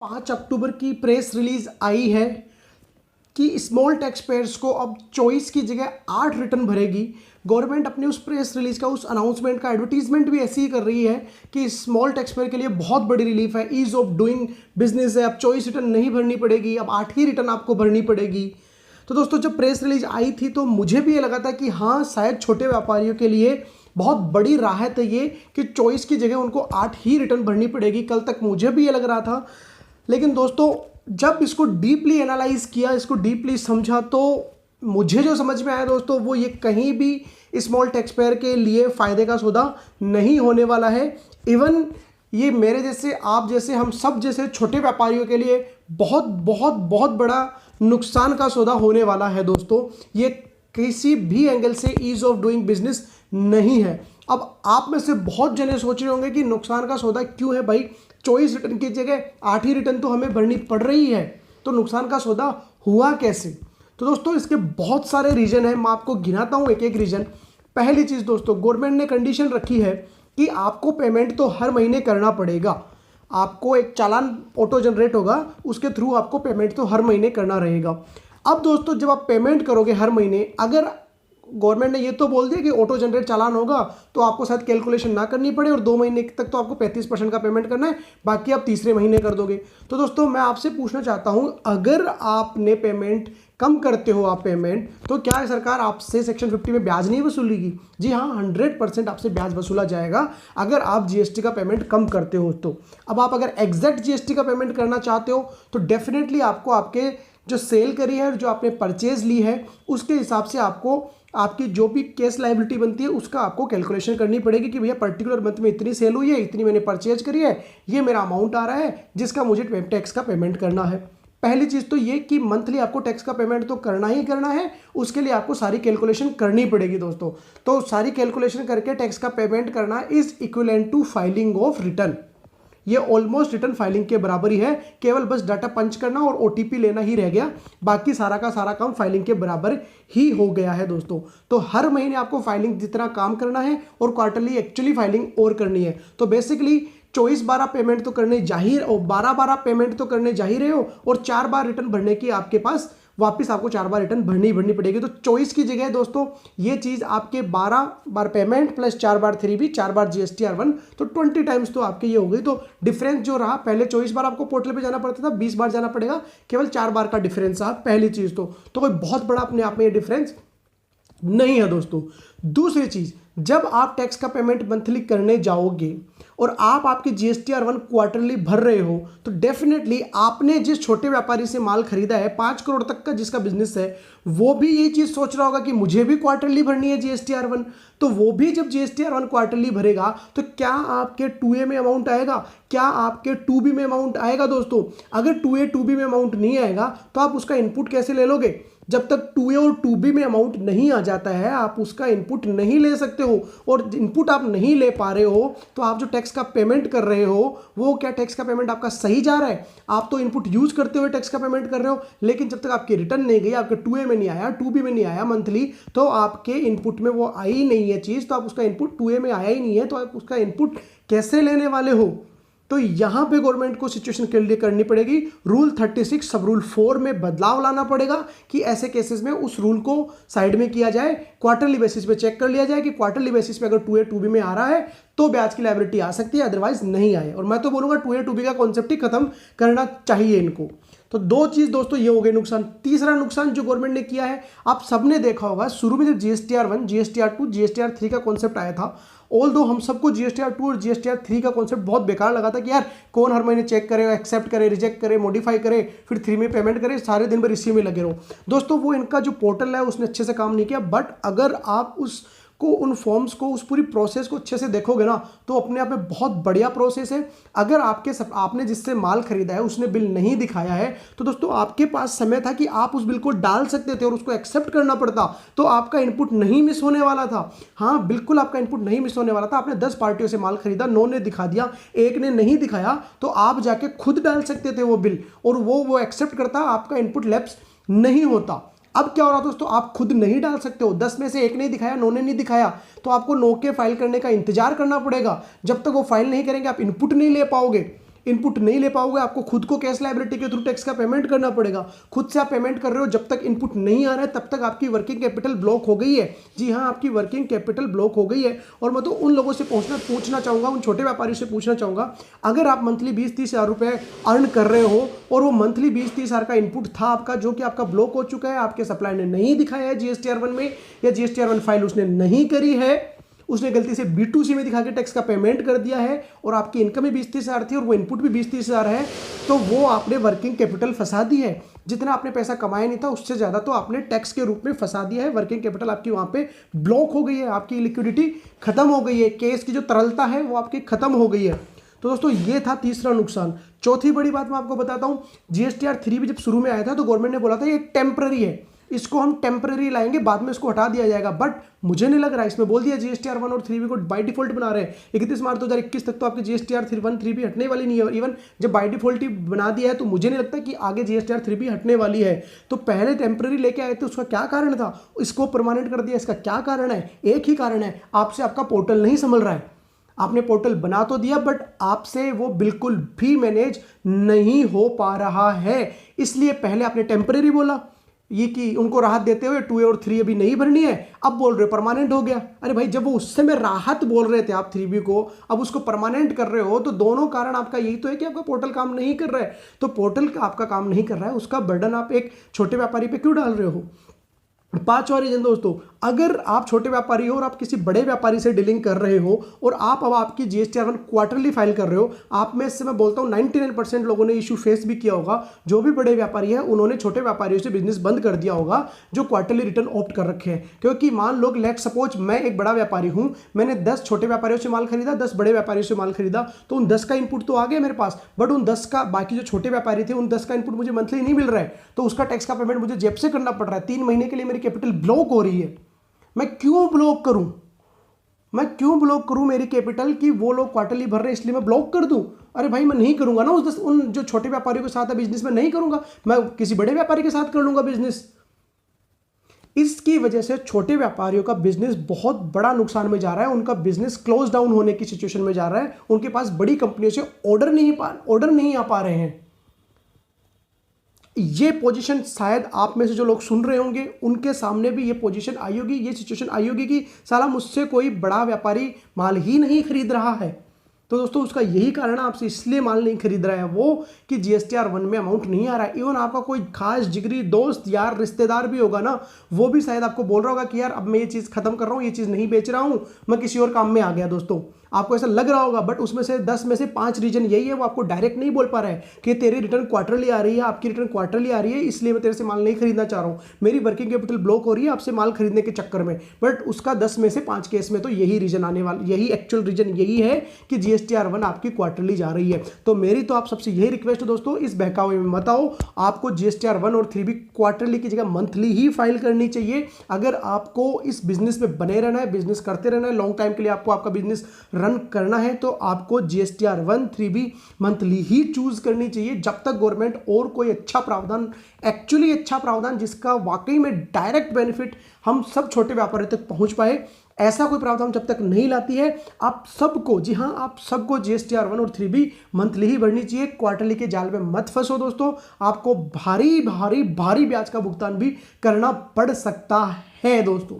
5 अक्टूबर की press release आई है कि स्मॉल टैक्स पेयर्स को अब चॉइस की जगह 8 रिटर्न भरेगी। गवर्नमेंट अपनी उस प्रेस रिलीज का, उस अनाउंसमेंट का एडवर्टीजमेंट भी ऐसी ही कर रही है कि स्मॉल टैक्स पेयर के लिए बहुत बड़ी रिलीफ है, ईज ऑफ डूइंग बिजनेस है। अब चॉइस रिटर्न नहीं भरनी पड़ेगी, अब 8 ही रिटर्न आपको भरनी पड़ेगी। तो दोस्तों, जब प्रेस रिलीज आई थी तो मुझे भी ये लगा था कि हाँ, शायद छोटे व्यापारियों के लिए बहुत बड़ी राहत है ये कि चॉइस की जगह उनको 8 ही रिटर्न भरनी पड़ेगी। कल तक मुझे भी ये लग रहा था, लेकिन दोस्तों जब इसको डीपली एनालाइज किया, इसको डीपली समझा, तो मुझे जो समझ में आया दोस्तों, वो ये कहीं भी स्मॉल टैक्स पेयर के लिए फ़ायदे का सौदा नहीं होने वाला है। इवन ये मेरे जैसे, आप जैसे, हम सब जैसे छोटे व्यापारियों के लिए बहुत बहुत बहुत बड़ा नुकसान का सौदा होने वाला है दोस्तों। ये किसी भी एंगल से ईज ऑफ डूइंग बिजनेस नहीं है। अब आप में से बहुत जने सोच रहे होंगे कि नुकसान का सौदा क्यों है भाई, चॉइस रिटर्न की जगह 8 ही रिटर्न तो हमें भरनी पड़ रही है, तो नुकसान का सौदा हुआ कैसे। तो दोस्तों, इसके बहुत सारे रीजन हैं, मैं आपको गिनाता हूं एक एक रीजन। पहली चीज़ दोस्तों, गवर्नमेंट ने कंडीशन रखी है कि आपको पेमेंट तो हर महीने करना पड़ेगा। आपको एक चालान ऑटो जनरेट होगा, उसके थ्रू आपको पेमेंट तो हर महीने करना रहेगा। अब दोस्तों, जब आप पेमेंट करोगे हर महीने, अगर गवर्नमेंट ने ये तो बोल दिया कि ऑटो जनरेट चालान होगा तो आपको शायद कैलकुलेशन ना करनी पड़े और 2 महीने तक तो आपको 35% का पेमेंट करना है, बाकी आप तीसरे महीने कर दोगे। तो दोस्तों, मैं आपसे पूछना चाहता हूं, अगर आपने पेमेंट कम करते हो आप पेमेंट, तो क्या सरकार आपसे सेक्शन 50 में ब्याज नहीं वसूलेगी? जी हाँ, 100% आपसे ब्याज वसूला जाएगा अगर आप जीएसटी का पेमेंट कम करते हो तो। अब आप अगर एग्जैक्ट जीएसटी का पेमेंट करना चाहते हो तो डेफिनेटली आपको आपके जो सेल करी है, जो आपने परचेज ली है, उसके हिसाब से आपको आपकी जो भी केस लायबिलिटी बनती है उसका आपको कैलकुलेशन करनी पड़ेगी कि भैया पर्टिकुलर मंथ में इतनी सेल हुई है, इतनी मैंने परचेज करी है, ये मेरा अमाउंट आ रहा है जिसका मुझे टैक्स का पेमेंट करना है। पहली चीज़ तो ये कि मंथली आपको टैक्स का पेमेंट तो करना ही करना है, उसके लिए आपको सारी कैलकुलेशन करनी पड़ेगी दोस्तों। तो सारी कैलकुलेशन करके टैक्स का पेमेंट करना is equivalent to filing of return. ये ऑलमोस्ट रिटर्न फाइलिंग के बराबर ही है, केवल बस डाटा पंच करना और ओटीपी लेना ही रह गया, बाकी सारा का सारा काम फाइलिंग के बराबर ही हो गया है दोस्तों। तो हर महीने आपको फाइलिंग जितना काम करना है और क्वार्टरली एक्चुअली फाइलिंग और करनी है। तो बेसिकली 24-12 पेमेंट तो करने जाहिर, और 12-12 पेमेंट तो करने जाहिर रहे हो, और 4 बार रिटर्न भरने की आपके पास वापस आपको 4 बार रिटर्न भरनी पड़ेगी। तो चॉइस की जगह दोस्तों ये चीज़ आपके 12 बार पेमेंट प्लस 4 बार 3B, 4 बार GSTR1, तो 20 टाइम्स तो आपके ये हो गई। तो डिफरेंस जो रहा, पहले 24 बार आपको पोर्टल पे जाना पड़ता था, 20 बार जाना पड़ेगा, केवल 4 बार का डिफरेंस रहा। पहली चीज़ तो कोई बहुत बड़ा अपने आप में ये डिफरेंस नहीं है दोस्तों। दूसरी चीज़, जब आप टैक्स का पेमेंट मंथली करने जाओगे और आप आपकी GSTR1 क्वार्टरली भर रहे हो, तो डेफिनेटली आपने जिस छोटे व्यापारी से माल खरीदा है, 5 करोड़ तक का जिसका बिजनेस है, वो भी ये चीज़ सोच रहा होगा कि मुझे भी क्वार्टरली भरनी है GSTR1। तो वो भी जब GSTR1 क्वार्टरली भरेगा तो क्या आपके 2A में अमाउंट आएगा, क्या आपके 2B में अमाउंट आएगा दोस्तों? अगर 2A 2B में अमाउंट नहीं आएगा तो आप उसका इनपुट कैसे ले लोगे? जब तक 2A और 2B में अमाउंट नहीं आ जाता है, आप उसका इनपुट नहीं ले सकते हो, और इनपुट आप नहीं ले पा रहे हो तो आप जो टैक्स का पेमेंट कर रहे हो, वो क्या टैक्स का पेमेंट आपका सही जा रहा है? आप तो इनपुट यूज करते हुए टैक्स का पेमेंट कर रहे हो, लेकिन जब तक आपकी रिटर्न नहीं गई, आपके 2A में नहीं आया, 2B में नहीं आया मंथली, तो आपके इनपुट में वो आई नहीं है चीज़, तो आप उसका इनपुट 2A में आया ही नहीं है, तो आप उसका इनपुट कैसे लेने वाले हो? तो यहां पे गवर्नमेंट को सिचुएशन क्लियर करनी पड़ेगी। रूल 36 सब रूल 4 में बदलाव लाना पड़ेगा कि ऐसे केसेस में उस रूल को साइड में किया जाए, क्वार्टरली बेसिस पे चेक कर लिया जाए कि क्वार्टरली बेसिस पे अगर 2A 2B में आ रहा है तो ब्याज की लायबिलिटी आ सकती है, अदरवाइज नहीं आए। और मैं तो बोलूंगा 2A 2B का कॉन्सेप्ट ही खत्म करना चाहिए इनको। तो 2 चीज दोस्तों ये हो गए नुकसान। तीसरा नुकसान जो गवर्नमेंट ने किया है, आप सबने देखा होगा, शुरू में जब GSTR1, GSTR2, GSTR3 का कॉन्सेप्ट आया था, ऑल दो हम सबको GSTR2 और GSTR3 का कॉन्सेप्ट बहुत बेकार लगा था कि यार कौन हर महीने चेक करे, एक्सेप्ट करे, रिजेक्ट करे, मॉडिफाई करे, फिर 3 में पेमेंट करे, सारे दिन भर इसी में लगे रहो। दोस्तों, वो इनका जो पोर्टल है उसने अच्छे से काम नहीं किया, बट अगर आप उन फॉर्म्स को, उस पूरी प्रोसेस को अच्छे से देखोगे ना, तो अपने आप में बहुत बढ़िया प्रोसेस है। अगर आपने जिससे माल खरीदा है उसने बिल नहीं दिखाया है, तो दोस्तों आपके पास समय था कि आप उस बिल को डाल सकते थे और उसको एक्सेप्ट करना पड़ता, तो आपका इनपुट नहीं मिस होने वाला था। हाँ, बिल्कुल आपका इनपुट नहीं मिस होने वाला था। आपने 10 पार्टियों से माल खरीदा, 9 ने दिखा दिया, 1 ने नहीं दिखाया, तो आप जाके खुद डाल सकते थे वो बिल, और वो एक्सेप्ट करता, आपका इनपुट लैप्स नहीं होता। अब क्या हो रहा दोस्तों, आप खुद नहीं डाल सकते हो, 10 में से 1 ने दिखाया, 9 ने नहीं दिखाया, तो आपको 9 के फाइल करने का इंतजार करना पड़ेगा। जब तक वो फाइल नहीं करेंगे आप इनपुट नहीं ले पाओगे। इनपुट नहीं ले पाओगे, आपको खुद को कैश लायबिलिटी के थ्रू टैक्स का पेमेंट करना पड़ेगा। खुद से आप पेमेंट कर रहे हो, जब तक इनपुट नहीं आ रहा है तब तक आपकी वर्किंग कैपिटल ब्लॉक हो गई है। जी हाँ, आपकी वर्किंग कैपिटल ब्लॉक हो गई है। और मैं तो उन लोगों से पूछना चाहूँगा, उन छोटे व्यापारियों से पूछना चाहूँगा, अगर आप मंथली 20-30 हज़ार रुपये अर्न कर रहे हो और वो मंथली 20-30 हज़ार का इनपुट था आपका, जो कि आपका ब्लॉक हो चुका है, आपके सप्लायर ने नहीं दिखाया है GSTR1 में, या GSTR1 फाइल उसने नहीं करी है, उसने गलती से B2C में दिखा के टैक्स का पेमेंट कर दिया है, और आपकी इनकम भी 20-30 हज़ार थी और वो इनपुट भी 20-30 हज़ार है, तो वो आपने वर्किंग कैपिटल फंसा दी है। जितना आपने पैसा कमाया नहीं था उससे ज़्यादा तो आपने टैक्स के रूप में फंसा दिया है। वर्किंग कैपिटल आपकी वहाँ पे ब्लॉक हो गई है, आपकी लिक्विडिटी खत्म हो गई है, केस की जो तरलता है वो आपकी खत्म हो गई है। तो दोस्तों ये था तीसरा नुकसान। चौथी बड़ी बात मैं आपको बताता हूँ, GSTR3 भी जब शुरू में आया था तो गवर्नमेंट ने बोला था ये टेम्पररी है, इसको हम टेम्पररी लाएंगे, बाद में इसको हटा दिया जाएगा। बट मुझे नहीं लग रहा, इसमें बोल दिया GSTR1 और 3B को बाय डिफॉल्ट बना रहे हैं। 31 मार्च 2021 तक तो आपकी GSTR1 3B हटने वाली नहीं है। इवन जब बाय डिफॉल्ट ही बना दिया है तो मुझे नहीं लगता कि आगे GSTR3B हटने वाली है। तो पहले टेम्पररी लेके आए थे, उसका क्या कारण था, इसको परमानेंट कर दिया, इसका क्या कारण है? एक ही कारण है, आपसे आपका पोर्टल नहीं संभल रहा है। आपने पोर्टल बना तो दिया बट आपसे वो बिल्कुल भी मैनेज नहीं हो पा रहा है, इसलिए पहले आपने टेम्पररी बोला, ये कि उनको राहत देते हुए 2A और 3 अभी नहीं भरनी है, अब बोल रहे हो परमानेंट हो गया। अरे भाई, जब वो उस समय राहत बोल रहे थे आप 3B को, अब उसको परमानेंट कर रहे हो, तो दोनों कारण आपका यही तो है कि आपका पोर्टल काम नहीं कर रहा है। तो पोर्टल का आपका काम नहीं कर रहा है, उसका बर्डन आप एक छोटे व्यापारी पे क्यों डाल रहे हो? पांचवा रीजन दोस्तों, अगर आप छोटे व्यापारी हो और आप किसी बड़े व्यापारी से डीलिंग कर रहे हो और आप अब आपकी GSTR1 क्वार्टरली फाइल कर रहे हो, आप में से मैं बोलता हूं 99% लोगों ने इशू फेस भी किया होगा। जो भी बड़े व्यापारी है उन्होंने छोटे व्यापारियों से बिजनेस बंद कर दिया होगा जो क्वार्टरली रिटर्न ऑप्ट कर रखे हैं। क्योंकि मान लो लेट सपोज मैं एक बड़ा व्यापारी हूं, मैंने 10 छोटे व्यापारियों से माल खरीदा, 10 बड़े व्यापारियों से माल खरीदा, तो उन 10 का इनपुट तो आ गया मेरे पास, बट उन 10 का बाकी जो छोटे व्यापारी थे उन 10 का इनपुट मुझे मंथली नहीं मिल रहा है, तो उसका टैक्स का पेमेंट मुझे जेब से करना पड़ रहा है। 3 महीने के लिए मेरी कैपिटल ब्लॉक हो रही है। मैं क्यों ब्लॉक करूं? मैं क्यों ब्लॉक करूं मेरी कैपिटल की वो लोग क्वार्टरली भर रहे हैं इसलिए मैं ब्लॉक कर दूं? अरे भाई, मैं नहीं करूंगा ना उन जो छोटे व्यापारियों के साथ बिजनेस में नहीं करूंगा, मैं किसी बड़े व्यापारी के साथ कर लूंगा बिजनेस। इसकी वजह से छोटे व्यापारियों का बिजनेस बहुत बड़ा नुकसान में जा रहा है, उनका बिजनेस क्लोज डाउन होने की सिचुएशन में जा रहा है, उनके पास बड़ी कंपनियों से ऑर्डर नहीं आ पा रहे हैं। ये पोजीशन शायद आप में से जो लोग सुन रहे होंगे उनके सामने भी ये पोजीशन आई होगी, ये सिचुएशन आई होगी कि साला मुझसे कोई बड़ा व्यापारी माल ही नहीं खरीद रहा है। तो दोस्तों उसका यही कारण है, आपसे इसलिए माल नहीं खरीद रहा है वो कि GSTR1 में अमाउंट नहीं आ रहा है। इवन आपका कोई खास जिगरी दोस्त यार रिश्तेदार भी होगा ना, वो भी शायद आपको बोल रहा होगा कि यार अब मैं ये चीज़ खत्म कर रहा हूँ, ये चीज़ नहीं बेच रहा हूँ, मैं किसी और काम में आ गया। दोस्तों आपको ऐसा लग रहा होगा, बट उसमें से 10 में से 5 रीजन यही है, वो आपको डायरेक्ट नहीं बोल पा रहा है कि तेरी रिटर्न क्वार्टरली आ रही है, आपकी रिटर्न क्वार्टरली आ रही है, इसलिए मैं तेरे से माल नहीं खरीदना चाह रहा हूँ, मेरी वर्किंग कैपिटल ब्लॉक हो रही है आपसे माल खरीदने के चक्कर में। बट उसका 10 में से 5 केस में तो यही रीजन आने वाला, यही एक्चुअल रीजन यही है कि GSTR1 आपकी क्वार्टरली जा रही है। तो मेरी तो आप सबसे यही रिक्वेस्ट है दोस्तों, इस बहकावे में मत आओ। आपको GSTR1 और 3B क्वार्टरली की जगह मंथली ही फाइल करनी चाहिए। अगर आपको इस बिजनेस में बने रहना है, बिजनेस करते रहना है, लॉन्ग टाइम के लिए आपको आपका बिजनेस रन करना है, तो आपको GSTR1 3B मंथली ही चूज करनी चाहिए। जब तक गवर्नमेंट और कोई अच्छा प्रावधान, एक्चुअली अच्छा प्रावधान जिसका वाकई में डायरेक्ट बेनिफिट हम सब छोटे व्यापारियों तक पहुंच पाए, ऐसा कोई प्रावधान जब तक नहीं लाती है, आप सबको, जी हां, आप सबको GSTR1 और 3B मंथली ही भरनी चाहिए। क्वार्टरली के जाल में मत फंसो दोस्तों, आपको भारी भारी भारी ब्याज का भुगतान भी करना पड़ सकता है। दोस्तों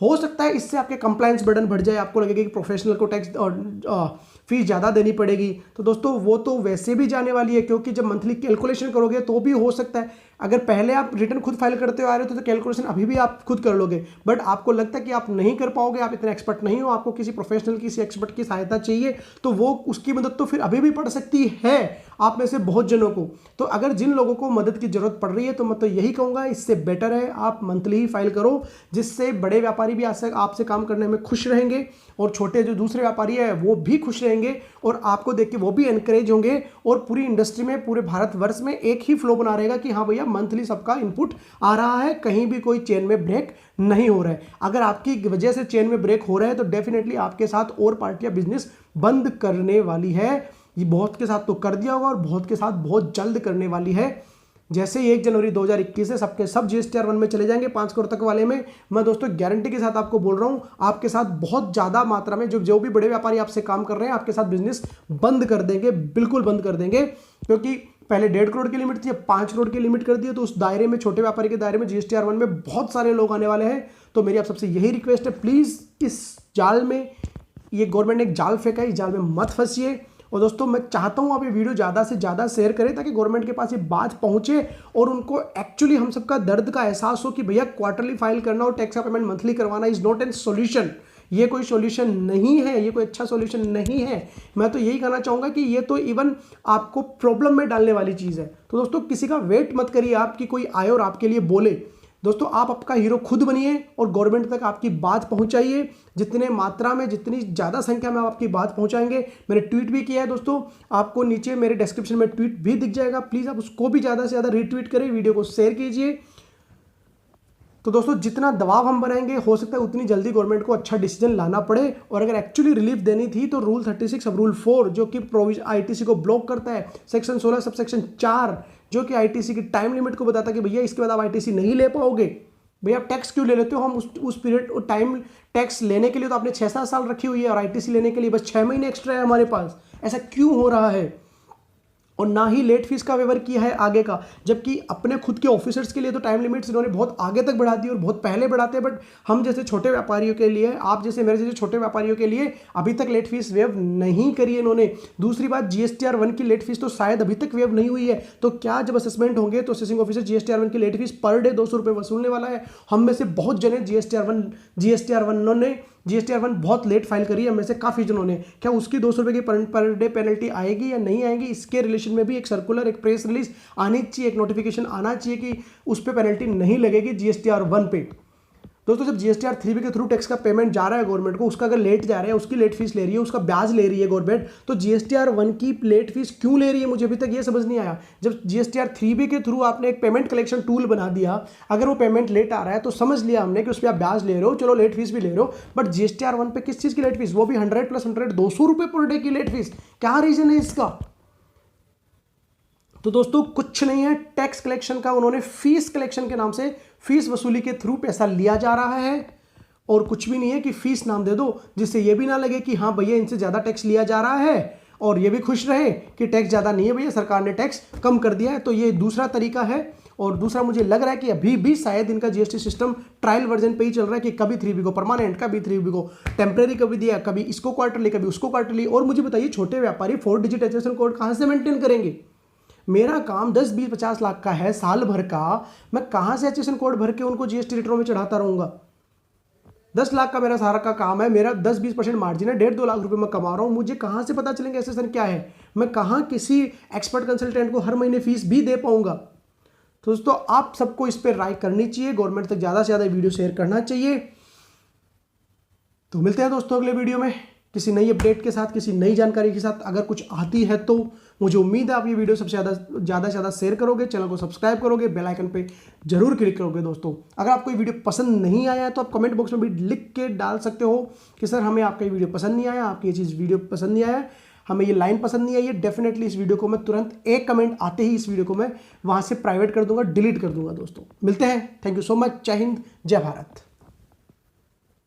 हो सकता है इससे आपके कंप्लायंस बर्डन बढ़ जाए, आपको लगेगा कि प्रोफेशनल को टैक्स और फीस ज़्यादा देनी पड़ेगी। तो दोस्तों वो तो वैसे भी जाने वाली है, क्योंकि जब मंथली कैलकुलेशन करोगे तो भी हो सकता है, अगर पहले आप रिटर्न खुद फाइल करते हुए आ रहे हो तो कैलकुलेशन अभी भी आप खुद कर लोगे, बट आपको लगता है कि आप नहीं कर पाओगे, आप इतने एक्सपर्ट नहीं हो, आपको किसी प्रोफेशनल, किसी एक्सपर्ट की सहायता चाहिए, तो वो उसकी मदद तो फिर अभी भी पड़ सकती है आप में से बहुत जनों को। तो अगर जिन लोगों को मदद की जरूरत पड़ रही है तो मैं तो यही कहूँगा, इससे बेटर है आप मंथली ही फाइल करो, जिससे बड़े व्यापारी भी आपसे काम करने में खुश रहेंगे और छोटे जो दूसरे व्यापारी है वो भी खुश रहेंगे और आपको देख के वो भी एनकरेज होंगे, और पूरी इंडस्ट्री में, पूरे भारतवर्ष में एक ही फ्लो बना रहेगा कि हाँ भैया मंथली सबका इनपुट आ रहा है, कहीं भी कोई चेन में ब्रेक नहीं हो रहा है। अगर आपकी वजह से चेन में ब्रेक हो रहा है तो डेफिनेटली आपके साथ और पार्टियां बिजनेस बंद करने वाली है। ये बहुत के साथ तो कर दिया होगा और बहुत के साथ बहुत जल्द करने वाली है। जैसे ही 1 जनवरी 2021 से सबके सब GSTR 1 में चले जाएंगे 5 करोड़ तक वाले में। मैं दोस्तों गारंटी के साथ आपको बोल रहा हूं, आपके साथ बहुत ज़्यादा मात्रा में जो भी बड़े व्यापारी आपसे काम कर रहे हैं आपके साथ बिजनेस बंद कर देंगे, बिल्कुल बंद कर देंगे। क्योंकि पहले 1.5 करोड़ की लिमिट थी, अब 5 करोड़ की लिमिट कर दी है। तो उस दायरे में, छोटे व्यापारी के दायरे में GSTR 1 में बहुत सारे लोग आने वाले हैं। तो मेरी आप सबसे यही रिक्वेस्ट है, प्लीज़ इस जाल में, ये गवर्नमेंट ने एक जाल फेंका है, इस जाल में मत फंसिए। और दोस्तों मैं चाहता हूं आप ये वीडियो ज़्यादा से ज़्यादा शेयर करें ताकि गवर्नमेंट के पास ये बात पहुंचे और उनको एक्चुअली हम सबका दर्द का एहसास हो कि भैया क्वार्टरली फाइल करना और टैक्स का पेमेंट मंथली करवाना इज नॉट एन सॉल्यूशन। ये कोई सॉल्यूशन नहीं है, ये कोई अच्छा सॉल्यूशन नहीं है। मैं तो यही कहना चाहूँगा कि ये तो इवन आपको प्रॉब्लम में डालने वाली चीज़ है। तो दोस्तों किसी का वेट मत करिए आप कि कोई आए और आपके लिए बोले। दोस्तों आप आपका हीरो खुद बनिए और गवर्नमेंट तक आपकी बात पहुंचाइए। जितने मात्रा में, जितनी ज़्यादा संख्या में आप आपकी बात पहुंचाएंगे। मैंने ट्वीट भी किया है दोस्तों, आपको नीचे मेरे डिस्क्रिप्शन में ट्वीट भी दिख जाएगा। प्लीज़ आप उसको भी ज़्यादा से ज़्यादा रीट्वीट करें, वीडियो को शेयर कीजिए। तो दोस्तों जितना दबाव हम बनाएंगे हो सकता है उतनी जल्दी गवर्नमेंट को अच्छा डिसीजन लाना पड़े। और अगर एक्चुअली रिलीफ देनी थी तो रूल 36 अब रूल 4 जो कि ITC को ब्लॉक करता है, सेक्शन 16 सब सेक्शन 4 जो कि ITC की टाइम लिमिट को बताता है कि भैया इसके बाद आप ITC नहीं ले पाओगे। भैया आप टैक्स क्यों ले लेते हो? हम उस पीरियड टाइम टैक्स लेने के लिए तो आपने 6-7 साल रखी हुई है और ITC लेने के लिए बस 6 महीने एक्स्ट्रा है हमारे पास। ऐसा क्यों हो रहा है? और ना ही लेट फीस का वेवर किया है आगे का, जबकि अपने खुद के ऑफिसर्स के लिए तो टाइम लिमिट्स इन्होंने बहुत आगे तक बढ़ा दी और बहुत पहले बढ़ाते हैं। बट हम जैसे छोटे व्यापारियों के लिए, आप जैसे मेरे जैसे छोटे व्यापारियों के लिए अभी तक लेट फीस वेव नहीं करी है इन्होंने। दूसरी बात, GSTR 1 की लेट फीस तो शायद अभी तक वेव नहीं हुई है। तो क्या जब असेसमेंट होंगे तो असेसिंग ऑफिसर GSTR 1 की लेट फीस पर डे 200 रुपये वसूलने वाला है। हम में से बहुत जने GSTR 1 बहुत लेट फाइल करी है, हम में से काफ़ी जनों ने। क्या उसकी 200 रुपये की पर डे पेनल्टी आएगी या नहीं आएगी? इसके रिलेशन में भी एक सर्कुलर, एक प्रेस रिलीज आनी चाहिए, एक नोटिफिकेशन आना चाहिए कि उस पर पेनल्टी नहीं लगेगी GSTR 1 पे। दोस्तों जब GSTR 3B के थ्रू टैक्स का पेमेंट जा रहा है गवर्नमेंट को, उसका अगर लेट जा रहा है, उसकी लेट फीस ले रही है, उसका ब्याज ले रही है गवर्नमेंट, तो GSTR 1 की लेट फीस क्यों ले रही है? मुझे अभी तक ये समझ नहीं आया। जब GSTR 3B के थ्रू आपने एक पेमेंट कलेक्शन टूल बना दिया, अगर वो पेमेंट लेट आ रहा है तो समझ लिया हमने कि उस पर आप ब्याज ले रहे हो, चलो लेट फीस भी ले रहे हो। बट GSTR 1 पे किस चीज़ की लेट फीस? वो भी 100 + 100 200 रुपये पर डे की लेट फीस। क्या रीजन है इसका? तो दोस्तों कुछ नहीं है, टैक्स कलेक्शन का उन्होंने फीस कलेक्शन के नाम से फीस वसूली के थ्रू पैसा लिया जा रहा है। और कुछ भी नहीं है कि फीस नाम दे दो, जिससे ये भी ना लगे कि हाँ भैया इनसे ज़्यादा टैक्स लिया जा रहा है, और ये भी खुश रहे कि टैक्स ज़्यादा नहीं है भैया, सरकार ने टैक्स कम कर दिया है। तो ये दूसरा तरीका है। और दूसरा मुझे लग रहा है कि अभी भी शायद इनका GST सिस्टम ट्रायल वर्जन पे ही चल रहा है कि कभी 3B को परमानेंट, कभी 3B को टेम्परेरी कभी दिया, कभी इसको क्वार्टरली, कभी उसको क्वार्टरली। और मुझे बताइए छोटे व्यापारी 4 डिजिट एचएसएन कोड कहाँ से मेंटेन करेंगे? मेरा काम 10, 20, 50 लाख का है साल भर का, मैं कहाँ से एचएसएन कोड भर के उनको GST रिटर्नों में चढ़ाता रहूँगा? 10 लाख का मेरा सारा का काम है, मेरा 10-20% मार्जिन है, 1.5-2 लाख रुपए मैं कमा रहा हूँ। मुझे कहाँ से पता चलेंगे एसेसन क्या है? मैं कहाँ किसी एक्सपर्ट कंसल्टेंट को हर महीने फीस भी दे पाऊंगा? तो दोस्तों आप सबको इस पर राय करनी चाहिए, गवर्नमेंट तक ज़्यादा से ज़्यादा वीडियो शेयर करना चाहिए। तो मिलते हैं दोस्तों अगले वीडियो में किसी नई अपडेट के साथ, किसी नई जानकारी के साथ। अगर कुछ आती है तो मुझे उम्मीद है आप ये वीडियो सबसे ज़्यादा से ज़्यादा शेयर करोगे, चैनल को सब्सक्राइब करोगे, बेल आइकन पे जरूर क्लिक करोगे। दोस्तों अगर आपको ये वीडियो पसंद नहीं आया है तो आप कमेंट बॉक्स में भी लिख के डाल सकते हो कि सर हमें आपका ये वीडियो पसंद नहीं आया, आपकी ये चीज़ वीडियो पसंद नहीं आया, हमें ये लाइन पसंद नहीं आई है। डेफिनेटली इस वीडियो को मैं तुरंत एक कमेंट आते ही इस वीडियो को मैं वहाँ से प्राइवेट कर दूंगा, डिलीट कर दूंगा। दोस्तों मिलते हैं, थैंक यू सो मच, जय हिंद, जय भारत।